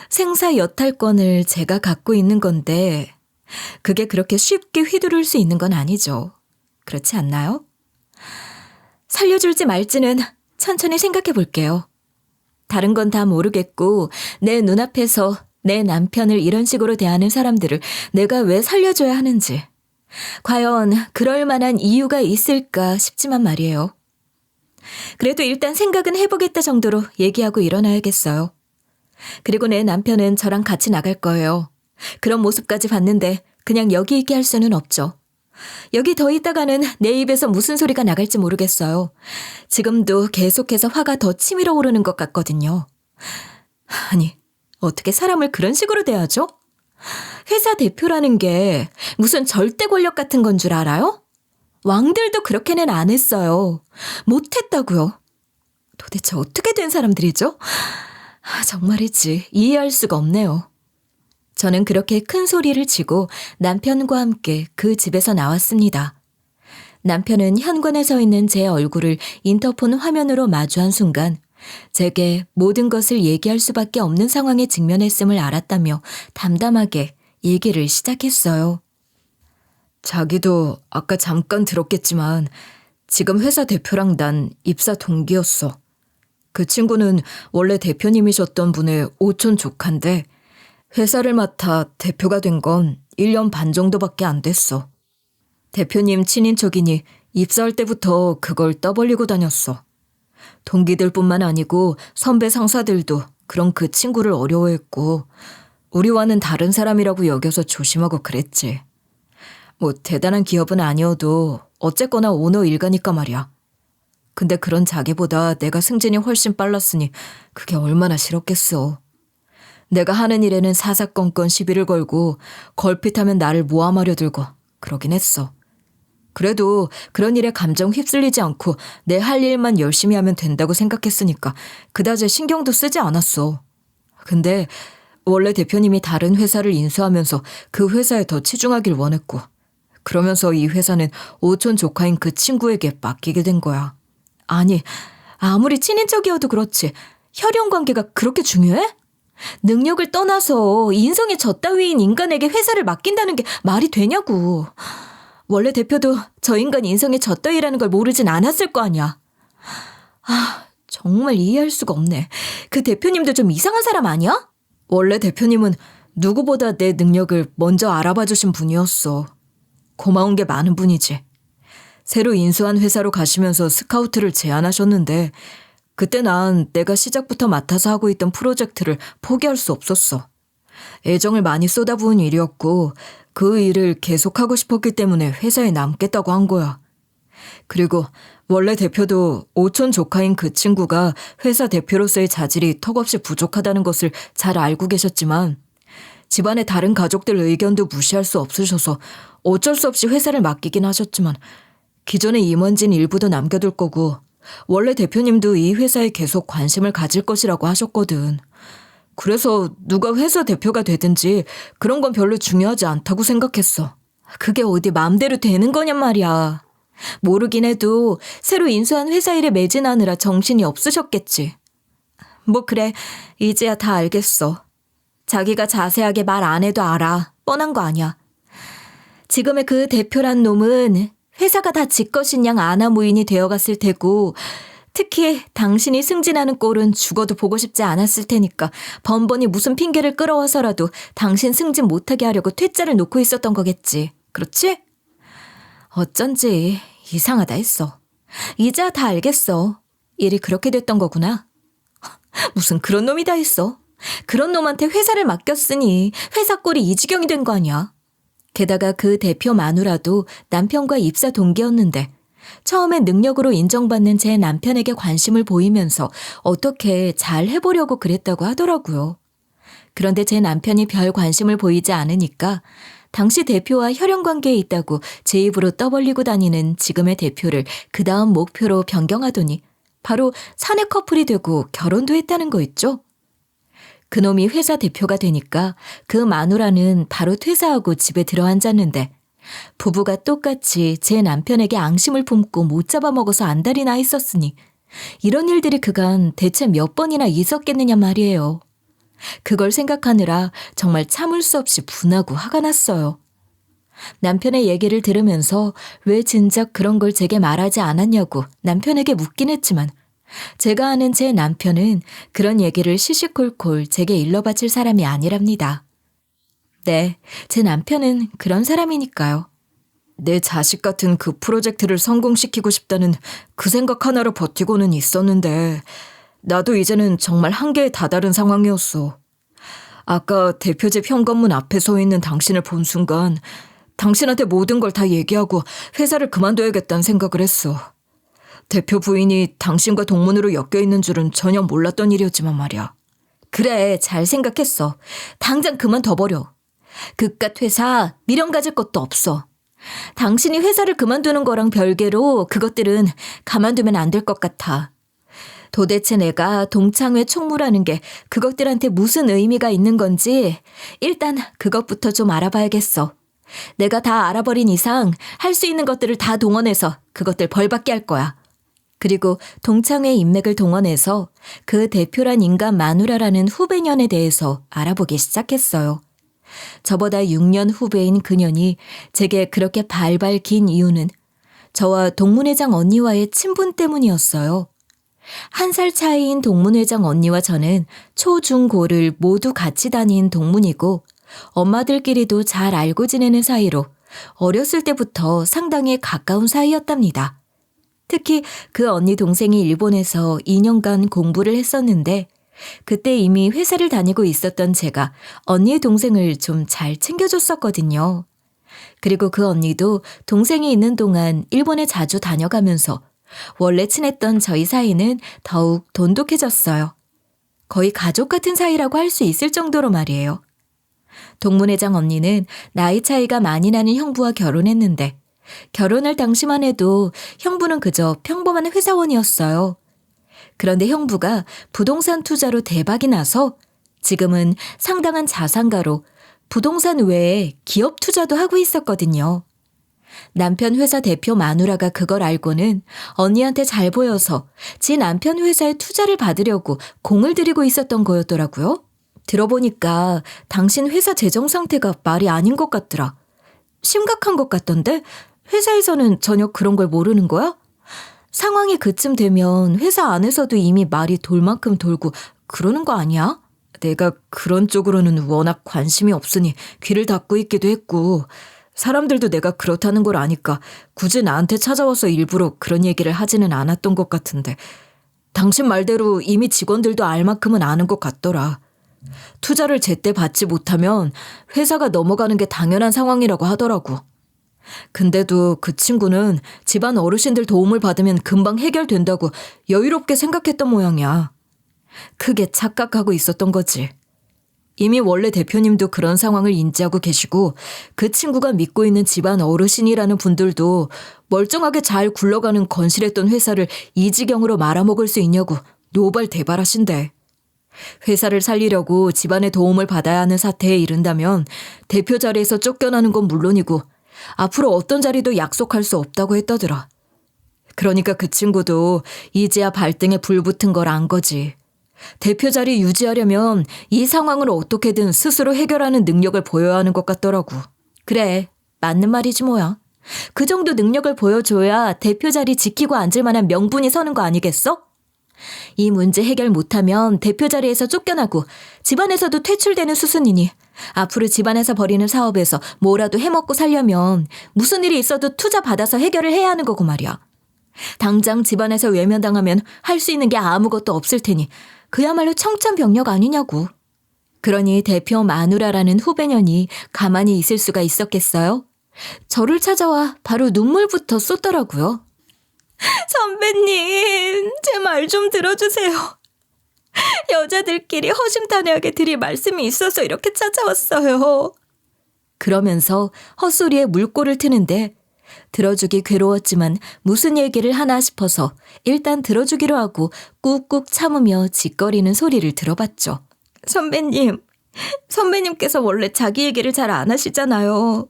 생사 여탈권을 제가 갖고 있는 건데 그게 그렇게 쉽게 휘두를 수 있는 건 아니죠. 그렇지 않나요? 살려줄지 말지는 천천히 생각해 볼게요. 다른 건 다 모르겠고 내 눈앞에서 내 남편을 이런 식으로 대하는 사람들을 내가 왜 살려줘야 하는지 과연 그럴 만한 이유가 있을까 싶지만 말이에요. 그래도 일단 생각은 해보겠다 정도로 얘기하고 일어나야겠어요. 그리고 내 남편은 저랑 같이 나갈 거예요. 그런 모습까지 봤는데 그냥 여기 있게 할 수는 없죠. 여기 더 있다가는 내 입에서 무슨 소리가 나갈지 모르겠어요. 지금도 계속해서 화가 더 치밀어 오르는 것 같거든요. 아니, 어떻게 사람을 그런 식으로 대하죠? 회사 대표라는 게 무슨 절대 권력 같은 건 줄 알아요? 왕들도 그렇게는 안 했어요. 못했다고요. 도대체 어떻게 된 사람들이죠? 정말이지 이해할 수가 없네요. 저는 그렇게 큰 소리를 치고 남편과 함께 그 집에서 나왔습니다. 남편은 현관에 서 있는 제 얼굴을 인터폰 화면으로 마주한 순간 제게 모든 것을 얘기할 수밖에 없는 상황에 직면했음을 알았다며 담담하게 얘기를 시작했어요. 자기도 아까 잠깐 들었겠지만 지금 회사 대표랑 난 입사 동기였어. 그 친구는 원래 대표님이셨던 분의 오촌 조카인데 회사를 맡아 대표가 된 건 1년 반 정도밖에 안 됐어. 대표님 친인척이니 입사할 때부터 그걸 떠벌리고 다녔어. 동기들뿐만 아니고 선배 상사들도 그런 그 친구를 어려워했고 우리와는 다른 사람이라고 여겨서 조심하고 그랬지. 뭐 대단한 기업은 아니어도 어쨌거나 오너 일가니까 말이야. 근데 그런 자기보다 내가 승진이 훨씬 빨랐으니 그게 얼마나 싫었겠어. 내가 하는 일에는 사사건건 시비를 걸고 걸핏하면 나를 모함하려 들고 그러긴 했어. 그래도 그런 일에 감정 휩쓸리지 않고 내 할 일만 열심히 하면 된다고 생각했으니까 그다지 신경도 쓰지 않았어. 근데 원래 대표님이 다른 회사를 인수하면서 그 회사에 더 치중하길 원했고 그러면서 이 회사는 오촌 조카인 그 친구에게 맡기게 된 거야. 아니, 아무리 친인척이어도 그렇지 혈연 관계가 그렇게 중요해? 능력을 떠나서 인성이 저 따위인 인간에게 회사를 맡긴다는 게 말이 되냐고. 원래 대표도 저 인간 인성이 저 따위라는 걸 모르진 않았을 거 아니야. 정말 이해할 수가 없네. 그 대표님도 좀 이상한 사람 아니야? 원래 대표님은 누구보다 내 능력을 먼저 알아봐 주신 분이었어. 고마운 게 많은 분이지. 새로 인수한 회사로 가시면서 스카우트를 제안하셨는데 그때 난 내가 시작부터 맡아서 하고 있던 프로젝트를 포기할 수 없었어. 애정을 많이 쏟아부은 일이었고 그 일을 계속하고 싶었기 때문에 회사에 남겠다고 한 거야. 그리고 원래 대표도 오촌 조카인 그 친구가 회사 대표로서의 자질이 턱없이 부족하다는 것을 잘 알고 계셨지만 집안의 다른 가족들 의견도 무시할 수 없으셔서 어쩔 수 없이 회사를 맡기긴 하셨지만 기존의 임원진 일부도 남겨둘 거고 원래 대표님도 이 회사에 계속 관심을 가질 것이라고 하셨거든. 그래서 누가 회사 대표가 되든지 그런 건 별로 중요하지 않다고 생각했어. 그게 어디 마음대로 되는 거냔 말이야. 모르긴 해도 새로 인수한 회사 일에 매진하느라 정신이 없으셨겠지. 뭐 그래, 이제야 다 알겠어. 자기가 자세하게 말 안 해도 알아. 뻔한 거 아니야. 지금의 그 대표란 놈은 회사가 다 지 것인 양 아나무인이 되어갔을 테고 특히 당신이 승진하는 꼴은 죽어도 보고 싶지 않았을 테니까 번번이 무슨 핑계를 끌어와서라도 당신 승진 못하게 하려고 퇴짜를 놓고 있었던 거겠지. 그렇지? 어쩐지 이상하다 했어. 이제야 다 알겠어. 일이 그렇게 됐던 거구나. 무슨 그런 놈이 다 있어. 그런 놈한테 회사를 맡겼으니 회사 꼴이 이 지경이 된 거 아니야. 게다가 그 대표 마누라도 남편과 입사 동기였는데 처음에 능력으로 인정받는 제 남편에게 관심을 보이면서 어떻게 잘 해보려고 그랬다고 하더라고요. 그런데 제 남편이 별 관심을 보이지 않으니까 당시 대표와 혈연관계에 있다고 제 입으로 떠벌리고 다니는 지금의 대표를 그 다음 목표로 변경하더니 바로 사내 커플이 되고 결혼도 했다는 거 있죠? 그놈이 회사 대표가 되니까 그 마누라는 바로 퇴사하고 집에 들어앉았는데 부부가 똑같이 제 남편에게 앙심을 품고 못 잡아먹어서 안달이 나 있었으니 이런 일들이 그간 대체 몇 번이나 있었겠느냐 말이에요. 그걸 생각하느라 정말 참을 수 없이 분하고 화가 났어요. 남편의 얘기를 들으면서 왜 진작 그런 걸 제게 말하지 않았냐고 남편에게 묻긴 했지만 제가 아는 제 남편은 그런 얘기를 시시콜콜 제게 일러바칠 사람이 아니랍니다. 네, 제 남편은 그런 사람이니까요. 내 자식 같은 그 프로젝트를 성공시키고 싶다는 그 생각 하나로 버티고는 있었는데 나도 이제는 정말 한계에 다다른 상황이었어. 아까 대표집 현관문 앞에 서 있는 당신을 본 순간 당신한테 모든 걸 다 얘기하고 회사를 그만둬야겠다는 생각을 했어. 대표 부인이 당신과 동문으로 엮여 있는 줄은 전혀 몰랐던 일이었지만 말이야. 그래, 잘 생각했어. 당장 그만둬버려. 그깟 회사 미련 가질 것도 없어. 당신이 회사를 그만두는 거랑 별개로 그것들은 가만두면 안 될 것 같아. 도대체 내가 동창회 총무라는 게 그것들한테 무슨 의미가 있는 건지 일단 그것부터 좀 알아봐야겠어. 내가 다 알아버린 이상 할 수 있는 것들을 다 동원해서 그것들 벌받게 할 거야. 그리고 동창회 인맥을 동원해서 그 대표란 인간 마누라라는 후배년에 대해서 알아보기 시작했어요. 저보다 6년 후배인 그년이 제게 그렇게 발발 긴 이유는 저와 동문회장 언니와의 친분 때문이었어요. 1살 차이인 동문회장 언니와 저는 초, 중, 고를 모두 같이 다닌 동문이고 엄마들끼리도 잘 알고 지내는 사이로 어렸을 때부터 상당히 가까운 사이였답니다. 특히 그 언니 동생이 일본에서 2년간 공부를 했었는데 그때 이미 회사를 다니고 있었던 제가 언니의 동생을 좀 잘 챙겨줬었거든요. 그리고 그 언니도 동생이 있는 동안 일본에 자주 다녀가면서 원래 친했던 저희 사이는 더욱 돈독해졌어요. 거의 가족 같은 사이라고 할 수 있을 정도로 말이에요. 동문회장 언니는 나이 차이가 많이 나는 형부와 결혼했는데 결혼할 당시만 해도 형부는 그저 평범한 회사원이었어요. 그런데 형부가 부동산 투자로 대박이 나서 지금은 상당한 자산가로 부동산 외에 기업 투자도 하고 있었거든요. 남편 회사 대표 마누라가 그걸 알고는 언니한테 잘 보여서 지 남편 회사에 투자를 받으려고 공을 들이고 있었던 거였더라고요. 들어보니까 당신 회사 재정 상태가 말이 아닌 것 같더라. 심각한 것 같던데 회사에서는 전혀 그런 걸 모르는 거야? 상황이 그쯤 되면 회사 안에서도 이미 말이 돌 만큼 돌고 그러는 거 아니야? 내가 그런 쪽으로는 워낙 관심이 없으니 귀를 닫고 있기도 했고 사람들도 내가 그렇다는 걸 아니까 굳이 나한테 찾아와서 일부러 그런 얘기를 하지는 않았던 것 같은데 당신 말대로 이미 직원들도 알 만큼은 아는 것 같더라. 투자를 제때 받지 못하면 회사가 넘어가는 게 당연한 상황이라고 하더라고. 근데도 그 친구는 집안 어르신들 도움을 받으면 금방 해결된다고 여유롭게 생각했던 모양이야. 크게 착각하고 있었던 거지. 이미 원래 대표님도 그런 상황을 인지하고 계시고 그 친구가 믿고 있는 집안 어르신이라는 분들도 멀쩡하게 잘 굴러가는 건실했던 회사를 이 지경으로 말아먹을 수 있냐고 노발대발하신대. 회사를 살리려고 집안의 도움을 받아야 하는 사태에 이른다면 대표 자리에서 쫓겨나는 건 물론이고 앞으로 어떤 자리도 약속할 수 없다고 했다더라. 그러니까 그 친구도 이제야 발등에 불 붙은 걸 안 거지. 대표 자리 유지하려면 이 상황을 어떻게든 스스로 해결하는 능력을 보여야 하는 것 같더라고. 그래, 맞는 말이지 뭐야. 그 정도 능력을 보여줘야 대표 자리 지키고 앉을 만한 명분이 서는 거 아니겠어? 이 문제 해결 못하면 대표 자리에서 쫓겨나고 집안에서도 퇴출되는 수순이니 앞으로 집안에서 벌이는 사업에서 뭐라도 해먹고 살려면 무슨 일이 있어도 투자 받아서 해결을 해야 하는 거고 말이야. 당장 집안에서 외면당하면 할 수 있는 게 아무것도 없을 테니 그야말로 청천벽력 아니냐고. 그러니 대표 마누라라는 후배년이 가만히 있을 수가 있었겠어요? 저를 찾아와 바로 눈물부터 쏟더라고요. 선배님, 제 말 좀 들어주세요. 여자들끼리 허심탄회하게 드릴 말씀이 있어서 이렇게 찾아왔어요. 그러면서 헛소리에 물꼬를 트는데 들어주기 괴로웠지만 무슨 얘기를 하나 싶어서 일단 들어주기로 하고 꾹꾹 참으며 짓거리는 소리를 들어봤죠. 선배님께서 원래 자기 얘기를 잘 안 하시잖아요.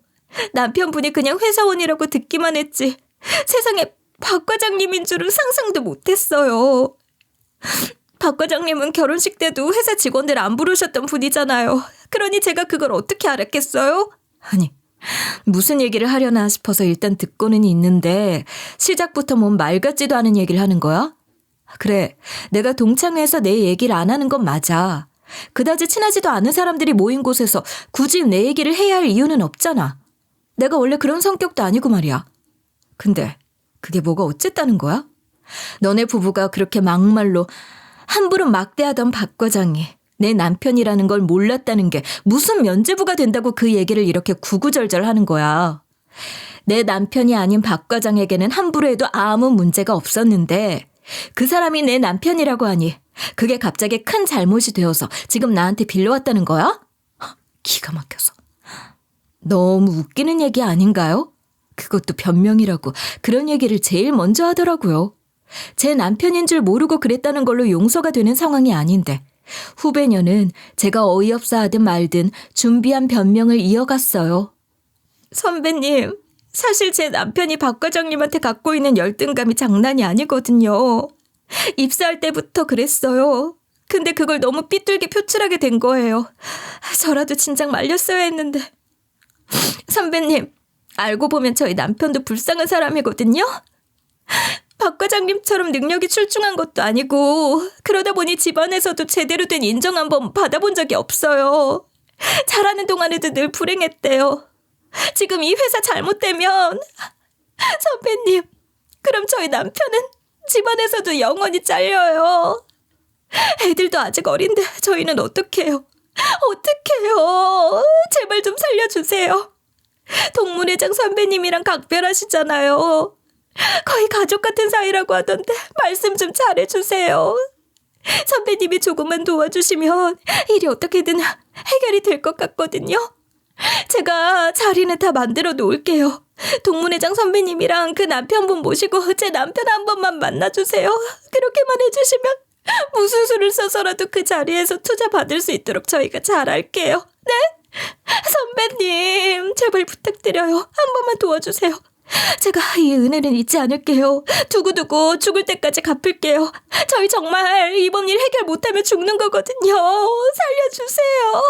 남편분이 그냥 회사원이라고 듣기만 했지 세상에 박 과장님인 줄은 상상도 못했어요. 박 과장님은 결혼식 때도 회사 직원들 안 부르셨던 분이잖아요. 그러니 제가 그걸 어떻게 알았겠어요? 아니, 무슨 얘기를 하려나 싶어서 일단 듣고는 있는데 시작부터 뭔 말 같지도 않은 얘기를 하는 거야? 그래, 내가 동창회에서 내 얘기를 안 하는 건 맞아. 그다지 친하지도 않은 사람들이 모인 곳에서 굳이 내 얘기를 해야 할 이유는 없잖아. 내가 원래 그런 성격도 아니고 말이야. 근데 그게 뭐가 어쨌다는 거야? 너네 부부가 그렇게 막말로 함부로 막대하던 박 과장이 내 남편이라는 걸 몰랐다는 게 무슨 면죄부가 된다고 그 얘기를 이렇게 구구절절 하는 거야. 내 남편이 아닌 박 과장에게는 함부로 해도 아무 문제가 없었는데 그 사람이 내 남편이라고 하니 그게 갑자기 큰 잘못이 되어서 지금 나한테 빌려왔다는 거야? 기가 막혀서. 너무 웃기는 얘기 아닌가요? 그것도 변명이라고 그런 얘기를 제일 먼저 하더라고요. 제 남편인 줄 모르고 그랬다는 걸로 용서가 되는 상황이 아닌데 후배녀는 제가 어이없어 하든 말든 준비한 변명을 이어갔어요. 선배님, 사실 제 남편이 박 과장님한테 갖고 있는 열등감이 장난이 아니거든요. 입사할 때부터 그랬어요. 근데 그걸 너무 삐뚤게 표출하게 된 거예요. 저라도 진작 말렸어야 했는데. 선배님, 알고 보면 저희 남편도 불쌍한 사람이거든요. 박 과장님처럼 능력이 출중한 것도 아니고 그러다 보니 집안에서도 제대로 된 인정 한번 받아본 적이 없어요. 잘하는 동안에도 늘 불행했대요. 지금 이 회사 잘못되면 선배님, 그럼 저희 남편은 집안에서도 영원히 잘려요. 애들도 아직 어린데 저희는 어떡해요? 제발 좀 살려주세요. 동문회장 선배님이랑 각별하시잖아요. 거의 가족 같은 사이라고 하던데 말씀 좀 잘해주세요. 선배님이 조금만 도와주시면 일이 어떻게든 해결이 될 것 같거든요. 제가 자리는 다 만들어 놓을게요. 동문회장 선배님이랑 그 남편분 모시고 제 남편 한 번만 만나주세요. 그렇게만 해주시면 무슨 수를 써서라도 그 자리에서 투자 받을 수 있도록 저희가 잘할게요. 네? 선배님, 제발 부탁드려요. 한 번만 도와주세요. 제가 이 은혜는 잊지 않을게요. 두고두고 죽을 때까지 갚을게요. 저희 정말 이번 일 해결 못하면 죽는 거거든요. 살려주세요.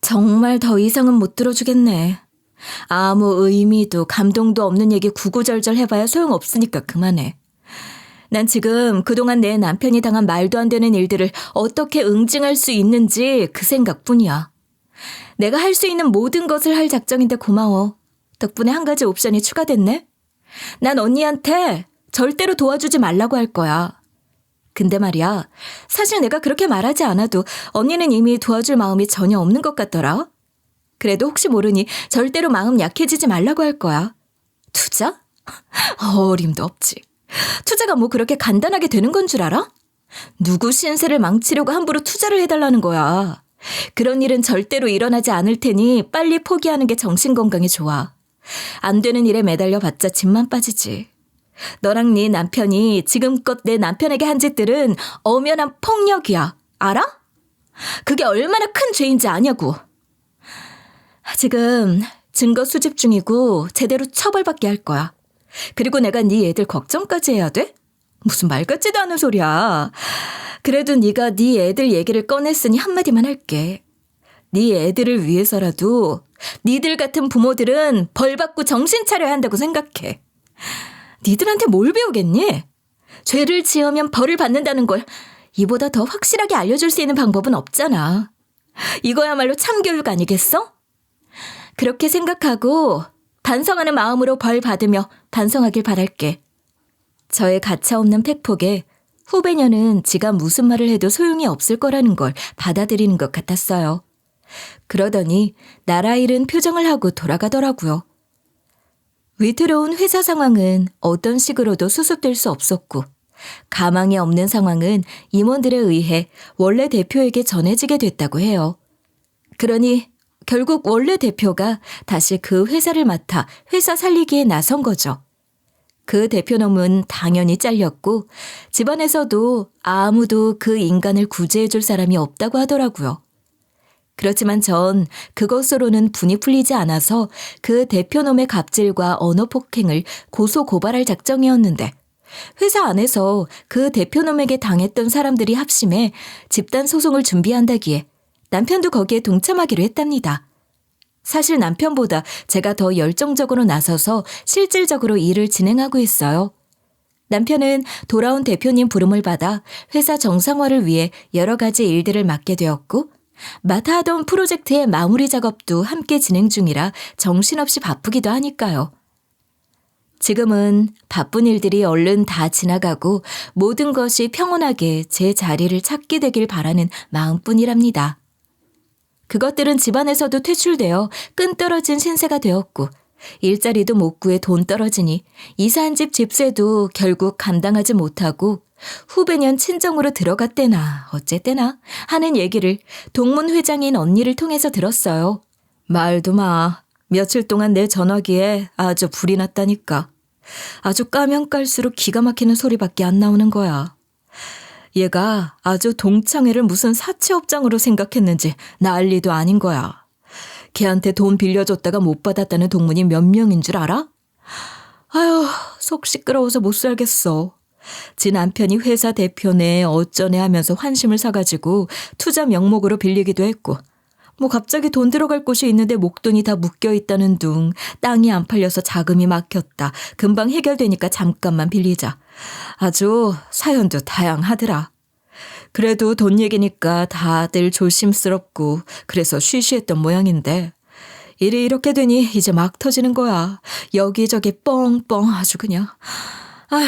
정말 더 이상은 못 들어주겠네. 아무 의미도 감동도 없는 얘기 구구절절 해봐야 소용없으니까 그만해. 난 지금 그동안 내 남편이 당한 말도 안 되는 일들을 어떻게 응징할 수 있는지 그 생각뿐이야. 내가 할 수 있는 모든 것을 할 작정인데 고마워. 덕분에 한 가지 옵션이 추가됐네. 난 언니한테 절대로 도와주지 말라고 할 거야. 근데 말이야, 사실 내가 그렇게 말하지 않아도 언니는 이미 도와줄 마음이 전혀 없는 것 같더라. 그래도 혹시 모르니 절대로 마음 약해지지 말라고 할 거야. 투자? 어림도 없지. 투자가 뭐 그렇게 간단하게 되는 건 줄 알아? 누구 신세를 망치려고 함부로 투자를 해달라는 거야. 그런 일은 절대로 일어나지 않을 테니 빨리 포기하는 게 정신건강에 좋아. 안 되는 일에 매달려 봤자 짐만 빠지지. 너랑 네 남편이 지금껏 내 남편에게 한 짓들은 엄연한 폭력이야. 알아? 그게 얼마나 큰 죄인지 아냐고. 지금 증거 수집 중이고 제대로 처벌받게 할 거야. 그리고 내가 네 애들 걱정까지 해야 돼? 무슨 말 같지도 않은 소리야. 그래도 네가 네 애들 얘기를 꺼냈으니 한마디만 할게. 네 애들을 위해서라도 니들 같은 부모들은 벌 받고 정신 차려야 한다고 생각해. 니들한테 뭘 배우겠니? 죄를 지으면 벌을 받는다는 걸 이보다 더 확실하게 알려줄 수 있는 방법은 없잖아. 이거야말로 참교육 아니겠어? 그렇게 생각하고 반성하는 마음으로 벌 받으며 반성하길 바랄게. 저의 가차없는 팩폭에 후배녀는 지가 무슨 말을 해도 소용이 없을 거라는 걸 받아들이는 것 같았어요. 그러더니 나라 잃은 표정을 하고 돌아가더라고요. 위태로운 회사 상황은 어떤 식으로도 수습될 수 없었고 가망이 없는 상황은 임원들에 의해 원래 대표에게 전해지게 됐다고 해요. 그러니 결국 원래 대표가 다시 그 회사를 맡아 회사 살리기에 나선 거죠. 그 대표놈은 당연히 잘렸고 집안에서도 아무도 그 인간을 구제해 줄 사람이 없다고 하더라고요. 그렇지만 전 그것으로는 분이 풀리지 않아서 그 대표놈의 갑질과 언어 폭행을 고소 고발할 작정이었는데 회사 안에서 그 대표놈에게 당했던 사람들이 합심해 집단 소송을 준비한다기에 남편도 거기에 동참하기로 했답니다. 사실 남편보다 제가 더 열정적으로 나서서 실질적으로 일을 진행하고 있어요. 남편은 돌아온 대표님 부름을 받아 회사 정상화를 위해 여러 가지 일들을 맡게 되었고 맡아 하던 프로젝트의 마무리 작업도 함께 진행 중이라 정신없이 바쁘기도 하니까요. 지금은 바쁜 일들이 얼른 다 지나가고 모든 것이 평온하게 제 자리를 찾게 되길 바라는 마음뿐이랍니다. 그것들은 집안에서도 퇴출되어 끈 떨어진 신세가 되었고 일자리도 못 구해 돈 떨어지니 이사한 집 집세도 결국 감당하지 못하고 후배년 친정으로 들어갔대나 어쨌대나 하는 얘기를 동문 회장인 언니를 통해서 들었어요. 말도 마. 며칠 동안 내 전화기에 아주 불이 났다니까. 아주 까면 깔수록 기가 막히는 소리밖에 안 나오는 거야. 얘가 아주 동창회를 무슨 사채업장으로 생각했는지 난리도 아닌 거야. 걔한테 돈 빌려줬다가 못 받았다는 동문이 몇 명인 줄 알아? 아휴, 속 시끄러워서 못 살겠어. 지 남편이 회사 대표네 어쩌네 하면서 환심을 사가지고 투자 명목으로 빌리기도 했고 뭐 갑자기 돈 들어갈 곳이 있는데 목돈이 다 묶여있다는 둥, 땅이 안 팔려서 자금이 막혔다. 금방 해결되니까 잠깐만 빌리자. 아주 사연도 다양하더라. 그래도 돈 얘기니까 다들 조심스럽고 그래서 쉬쉬했던 모양인데 일이 이렇게 되니 이제 막 터지는 거야. 여기저기 뻥뻥 아주 그냥. 아휴.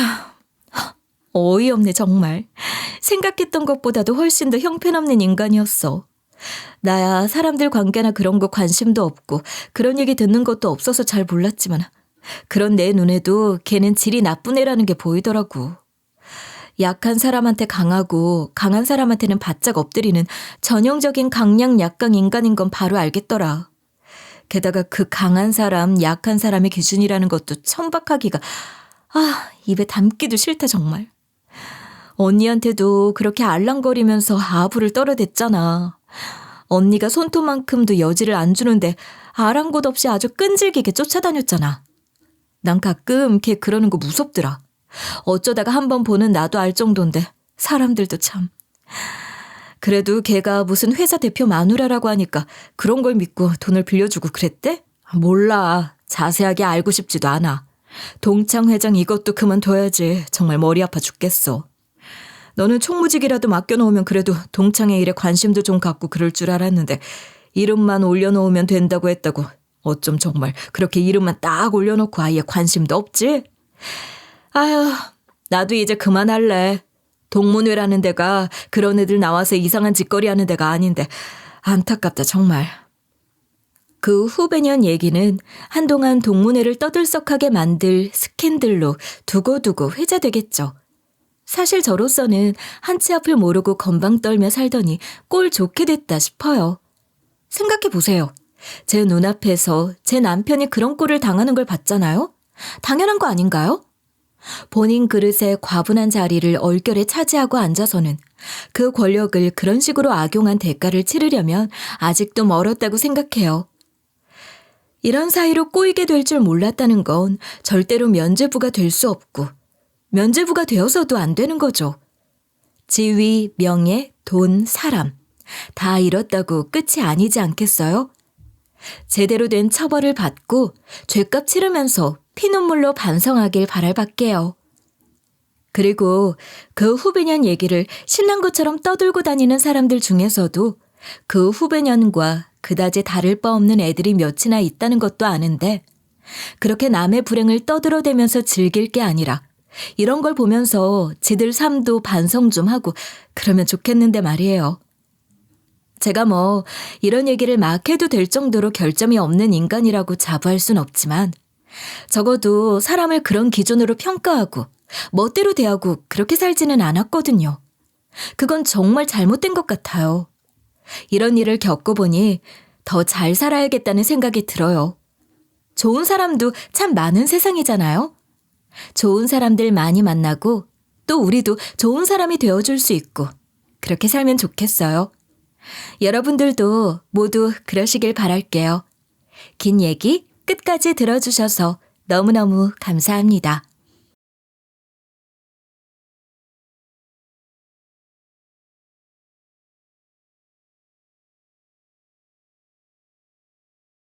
어이없네 정말. 생각했던 것보다도 훨씬 더 형편없는 인간이었어. 나야 사람들 관계나 그런 거 관심도 없고 그런 얘기 듣는 것도 없어서 잘 몰랐지만 그런 내 눈에도 걔는 질이 나쁜 애라는 게 보이더라고. 약한 사람한테 강하고 강한 사람한테는 바짝 엎드리는 전형적인 강약 약강 인간인 건 바로 알겠더라. 게다가 그 강한 사람, 약한 사람의 기준이라는 것도 천박하기가 입에 담기도 싫다 정말. 언니한테도 그렇게 알랑거리면서 아부를 떨어댔잖아. 언니가 손톱만큼도 여지를 안 주는데 아랑곳 없이 아주 끈질기게 쫓아다녔잖아. 난 가끔 걔 그러는 거 무섭더라. 어쩌다가 한번 보는 나도 알 정도인데 사람들도 참. 그래도 걔가 무슨 회사 대표 마누라라고 하니까 그런 걸 믿고 돈을 빌려주고 그랬대? 몰라. 자세하게 알고 싶지도 않아. 동창 회장 이것도 그만둬야지. 정말 머리 아파 죽겠어. 너는 총무직이라도 맡겨놓으면 그래도 동창회 일에 관심도 좀 갖고 그럴 줄 알았는데 이름만 올려놓으면 된다고 했다고. 어쩜 정말 그렇게 이름만 딱 올려놓고 아예 관심도 없지? 아휴, 나도 이제 그만할래. 동문회라는 데가 그런 애들 나와서 이상한 짓거리 하는 데가 아닌데 안타깝다 정말. 그 후배년 얘기는 한동안 동문회를 떠들썩하게 만들 스캔들로 두고두고 회자되겠죠. 사실 저로서는 한치 앞을 모르고 건방 떨며 살더니 꼴 좋게 됐다 싶어요. 생각해 보세요. 제 눈앞에서 제 남편이 그런 꼴을 당하는 걸 봤잖아요? 당연한 거 아닌가요? 본인 그릇에 과분한 자리를 얼결에 차지하고 앉아서는 그 권력을 그런 식으로 악용한 대가를 치르려면 아직도 멀었다고 생각해요. 이런 사이로 꼬이게 될 줄 몰랐다는 건 절대로 면죄부가 될 수 없고 면죄부가 되어서도 안 되는 거죠. 지위, 명예, 돈, 사람 다 잃었다고 끝이 아니지 않겠어요? 제대로 된 처벌을 받고 죗값 치르면서 피눈물로 반성하길 바랄밖에요. 그리고 그 후배년 얘기를 신난 것처럼 떠들고 다니는 사람들 중에서도 그 후배년과 그다지 다를 바 없는 애들이 몇이나 있다는 것도 아는데 그렇게 남의 불행을 떠들어대면서 즐길 게 아니라 이런 걸 보면서 지들 삶도 반성 좀 하고 그러면 좋겠는데 말이에요. 제가 뭐 이런 얘기를 막 해도 될 정도로 결점이 없는 인간이라고 자부할 순 없지만 적어도 사람을 그런 기준으로 평가하고 멋대로 대하고 그렇게 살지는 않았거든요. 그건 정말 잘못된 것 같아요. 이런 일을 겪어보니 더 잘 살아야겠다는 생각이 들어요. 좋은 사람도 참 많은 세상이잖아요. 좋은 사람들 많이 만나고 또 우리도 좋은 사람이 되어줄 수 있고 그렇게 살면 좋겠어요. 여러분들도 모두 그러시길 바랄게요. 긴 얘기 끝까지 들어주셔서 너무너무 감사합니다.